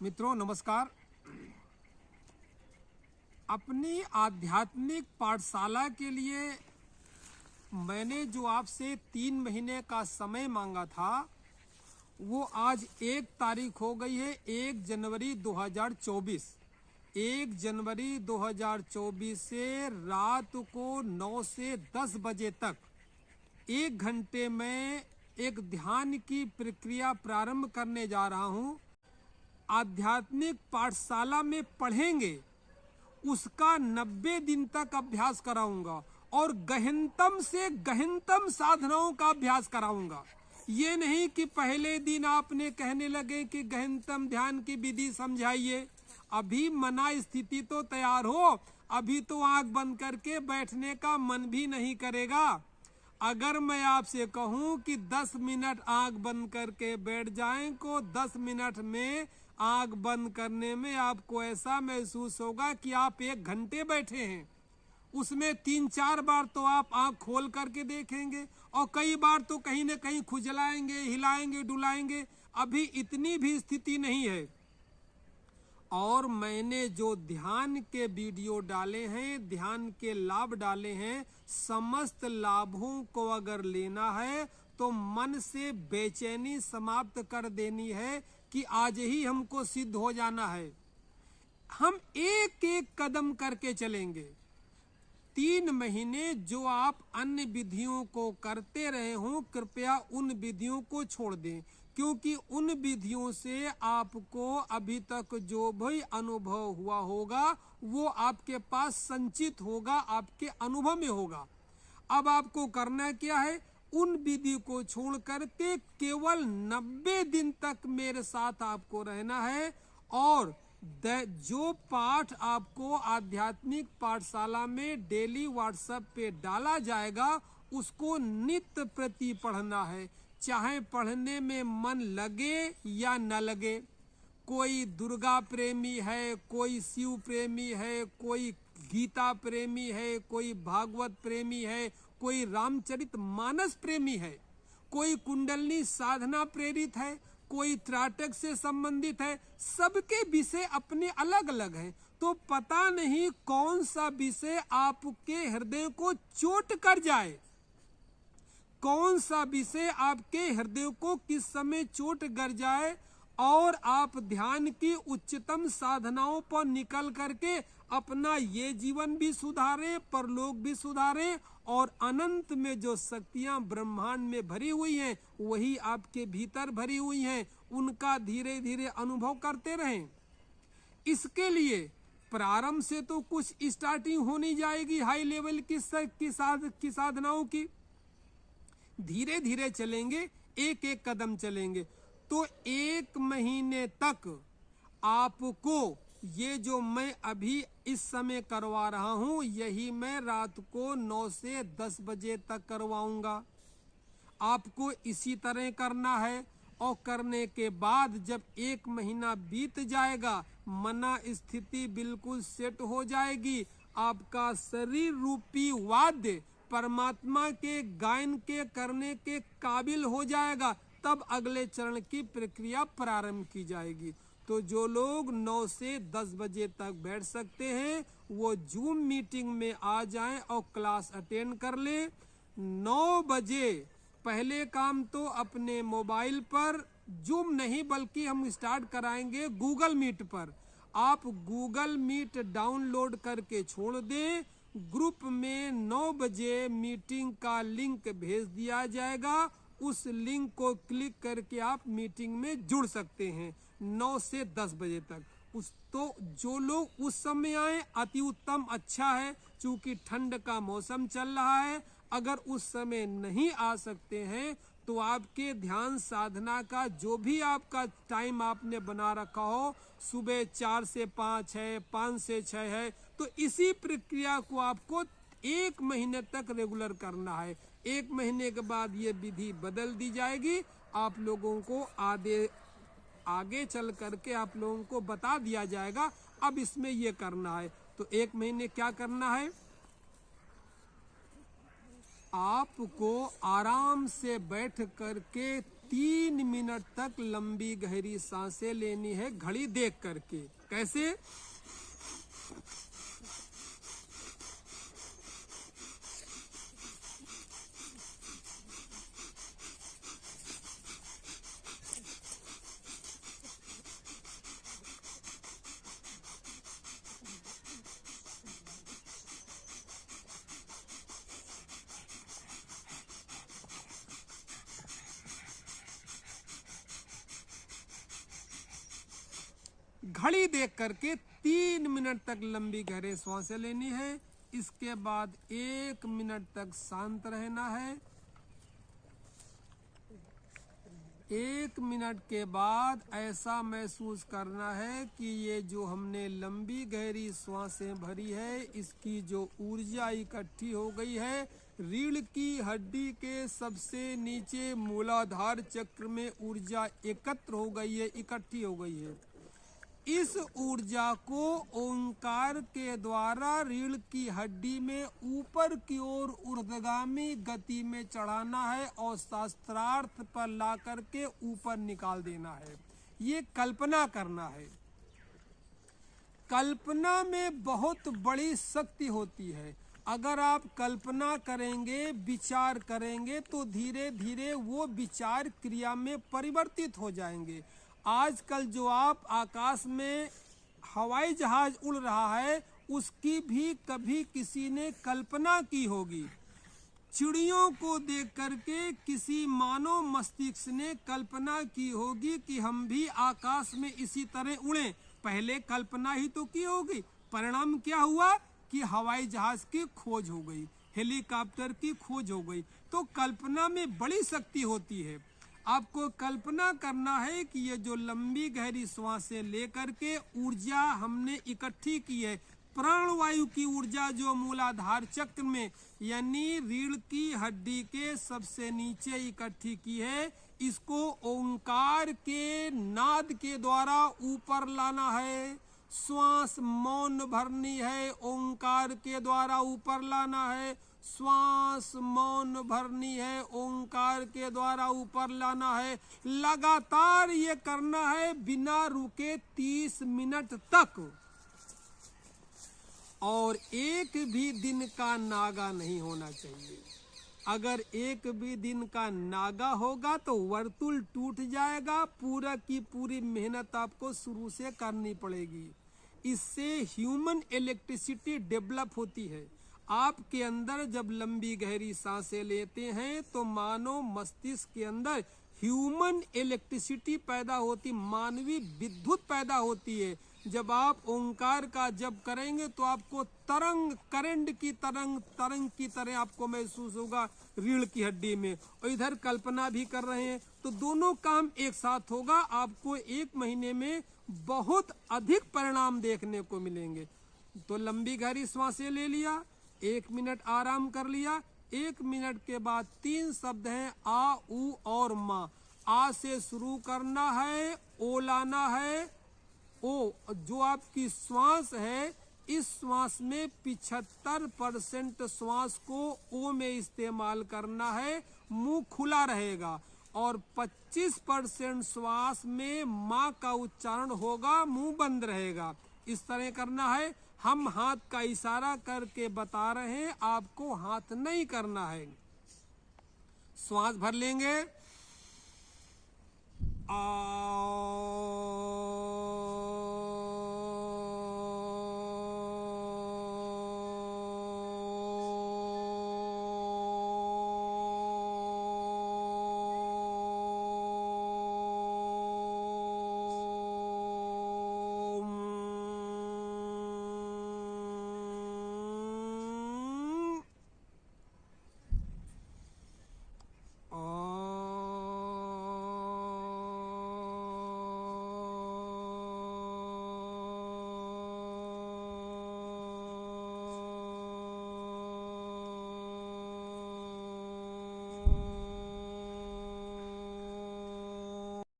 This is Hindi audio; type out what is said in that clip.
मित्रों नमस्कार। अपनी आध्यात्मिक पाठशाला के लिए मैंने जो आपसे 3 महीने का समय मांगा था वो आज 1 तारीख हो गई है। 1 जनवरी 2024। 1 जनवरी 2024 से रात को 9 से 10 बजे तक 1 घंटे में एक ध्यान की प्रक्रिया प्रारंभ करने जा रहा हूँ। आध्यात्मिक पाठशाला में पढ़ेंगे उसका 90 दिन तक अभ्यास कराऊंगा और गहनतम से गहनतम साधनाओं का अभ्यास कराऊंगा। ये नहीं कि पहले दिन आपने कहने लगे कि गहनतम ध्यान की विधि समझाइए। अभी मना स्थिति तो तैयार हो, अभी तो आंख बंद करके बैठने का मन भी नहीं करेगा। अगर मैं आपसे कहूं कि 10 मिनट आंख बंद करके बैठ जाएं तो 10 मिनट में आंख बंद करने में आपको ऐसा महसूस होगा कि आप 1 घंटे बैठे हैं। उसमें 3-4 बार तो आप आंख खोल करके देखेंगे और कई बार तो कहीं न कहीं खुजलाएंगे, हिलाएंगे, डुलाएंगे। अभी इतनी भी स्थिति नहीं है। और मैंने जो ध्यान के वीडियो डाले हैं, ध्यान के लाभ डाले हैं, समस्त लाभों को अगर लेना है तो मन से बेचैनी समाप्त कर देनी है कि आज ही हमको सिद्ध हो जाना है। हम एक एक कदम करके चलेंगे। 3 महीने जो आप अन्य विधियों को करते रहे हों, कृपया उन विधियों को छोड़ दें, क्योंकि उन विधियों से आपको अभी तक जो भी अनुभव हुआ होगा वो आपके पास संचित होगा, आपके अनुभव में होगा। अब आपको करना क्या है? उन विधि को छोड़ करके केवल 90 दिन तक मेरे साथ आपको रहना है और जो पाठ आपको आध्यात्मिक पाठशाला में डेली व्हाट्सएप पे डाला जाएगा उसको नित्य प्रति पढ़ना है, चाहे पढ़ने में मन लगे या न लगे। कोई दुर्गा प्रेमी है, कोई शिव प्रेमी है, कोई गीता प्रेमी है, कोई भागवत प्रेमी है, कोई रामचरित मानस प्रेमी है, कोई कुंडलनी साधना प्रेरित है, कोई त्राटक से संबंधित है। सबके विषय अपने अलग अलग हैं। तो पता नहीं कौन सा विषय आपके हृदय को चोट कर जाए, कौन सा विषय आपके हृदय को किस समय चोट कर जाए और आप ध्यान की उच्चतम साधनाओं पर निकल करके अपना ये जीवन भी सुधारें, परलोक भी सुधारें और अनंत में जो शक्तियां ब्रह्मांड में भरी हुई हैं वही आपके भीतर भरी हुई हैं, उनका धीरे धीरे अनुभव करते रहें। इसके लिए प्रारंभ से तो कुछ स्टार्टिंग होनी जाएगी हाई लेवल की साधनाओं की। धीरे धीरे चलेंगे, एक एक कदम चलेंगे तो 1 महीने तक आपको ये जो मैं अभी इस समय करवा रहा हूं यही मैं रात को 9 से 10 बजे तक करवाऊंगा। आपको इसी तरह करना है और करने के बाद जब 1 महीना बीत जाएगा, मना स्थिति बिल्कुल सेट हो जाएगी, आपका शरीर रूपी वाद्य परमात्मा के गायन के करने के काबिल हो जाएगा, तब अगले चरण की प्रक्रिया प्रारंभ की जाएगी। तो जो लोग 9 से 10 बजे तक बैठ सकते हैं वो जूम मीटिंग में आ जाएं और क्लास अटेंड कर लें। 9 बजे पहले काम तो अपने मोबाइल पर जूम नहीं बल्कि हम स्टार्ट कराएंगे गूगल मीट पर। आप गूगल मीट डाउनलोड करके छोड़ दें। ग्रुप में 9 बजे मीटिंग का लिंक भेज दिया जाएगा, उस लिंक को क्लिक करके आप मीटिंग में जुड़ सकते हैं 9 से 10 बजे तक। तो जो लोग उस समय आए अति उत्तम, अच्छा है, चूंकि ठंड का मौसम चल रहा है। अगर उस समय नहीं आ सकते हैं तो आपके ध्यान साधना का जो भी आपका टाइम आपने बना रखा हो, सुबह 4 से 5 है, 5 से 6 है, तो इसी प्रक्रिया को आपको 1 महीने तक रेगुलर करना है। 1 महीने के बाद ये विधि बदल दी जाएगी। आप लोगों को आगे चल करके आप लोगों को बता दिया जाएगा अब इसमें ये करना है। तो 1 महीने क्या करना है? आपको आराम से बैठ करके 3 मिनट तक लंबी गहरी सांसें लेनी है घड़ी देख करके। कैसे? घड़ी देख करके 3 मिनट तक लंबी गहरी सांसें लेनी है। इसके बाद 1 मिनट तक शांत रहना है। 1 मिनट के बाद ऐसा महसूस करना है कि ये जो हमने लंबी गहरी सांसें भरी है, इसकी जो ऊर्जा इकट्ठी हो गई है, रीढ़ की हड्डी के सबसे नीचे मूलाधार चक्र में ऊर्जा एकत्र हो गई है, इकट्ठी हो गई है। इस ऊर्जा को ओंकार के द्वारा रीढ़ की हड्डी में ऊपर की ओर ऊर्ध्वगामी गति में चढ़ाना है और शास्त्रार्थ पर ला करके ऊपर निकाल देना है। ये कल्पना करना है। कल्पना में बहुत बड़ी शक्ति होती है। अगर आप कल्पना करेंगे, विचार करेंगे, तो धीरे धीरे वो विचार क्रिया में परिवर्तित हो जाएंगे। आजकल जो आप आकाश में हवाई जहाज उड़ रहा है, उसकी भी कभी किसी ने कल्पना की होगी। चिड़ियों को देख करके किसी मानव मस्तिष्क ने कल्पना की होगी कि हम भी आकाश में इसी तरह उड़ें। पहले कल्पना ही तो की होगी। परिणाम क्या हुआ कि हवाई जहाज की खोज हो गई, हेलीकॉप्टर की खोज हो गई। तो कल्पना में बड़ी शक्ति होती है। आपको कल्पना करना है कि ये जो लंबी गहरी सांसें लेकर के ऊर्जा हमने इकट्ठी की है, प्राणवायु की ऊर्जा जो मूलाधार चक्र में यानी रीढ़ की हड्डी के सबसे नीचे इकट्ठी की है, इसको ओंकार के नाद के द्वारा ऊपर लाना है। श्वास मौन भरनी है, ओंकार के द्वारा ऊपर लाना है। श्वास मौन भरनी है, ओंकार के द्वारा ऊपर लाना है। लगातार ये करना है बिना रुके 30 मिनट तक। और एक भी दिन का नागा नहीं होना चाहिए। अगर एक भी दिन का नागा होगा तो वर्तुल टूट जाएगा। पूरा की पूरी मेहनत आपको शुरू से करनी पड़ेगी। इससे ह्यूमन इलेक्ट्रिसिटी डेवलप होती है। आपके अंदर जब लंबी गहरी सांसें लेते हैं तो मानव मस्तिष्क के अंदर ह्यूमन इलेक्ट्रिसिटी पैदा होती, मानवीय विद्युत पैदा होती है। जब आप ओंकार का जप करेंगे तो आपको तरंग, करंट की तरंग की तरह आपको महसूस होगा रीढ़ की हड्डी में। और इधर कल्पना भी कर रहे हैं, तो दोनों काम एक साथ होगा। आपको 1 महीने में बहुत अधिक परिणाम देखने को मिलेंगे। तो लंबी गहरी सांसें ले लिया, 1 मिनट आराम कर लिया। 1 मिनट के बाद 3 शब्द हैं, आ, ऊ और माँ। आ से शुरू करना है, ओ लाना है। ओ जो आपकी श्वास है, इस श्वास में 75% श्वास को ओ में इस्तेमाल करना है, मुंह खुला रहेगा। और 25% श्वास में माँ का उच्चारण होगा, मुंह बंद रहेगा। इस तरह करना है। हम हाथ का इशारा करके बता रहे हैं, आपको हाथ नहीं करना है। श्वास भर लेंगे, आ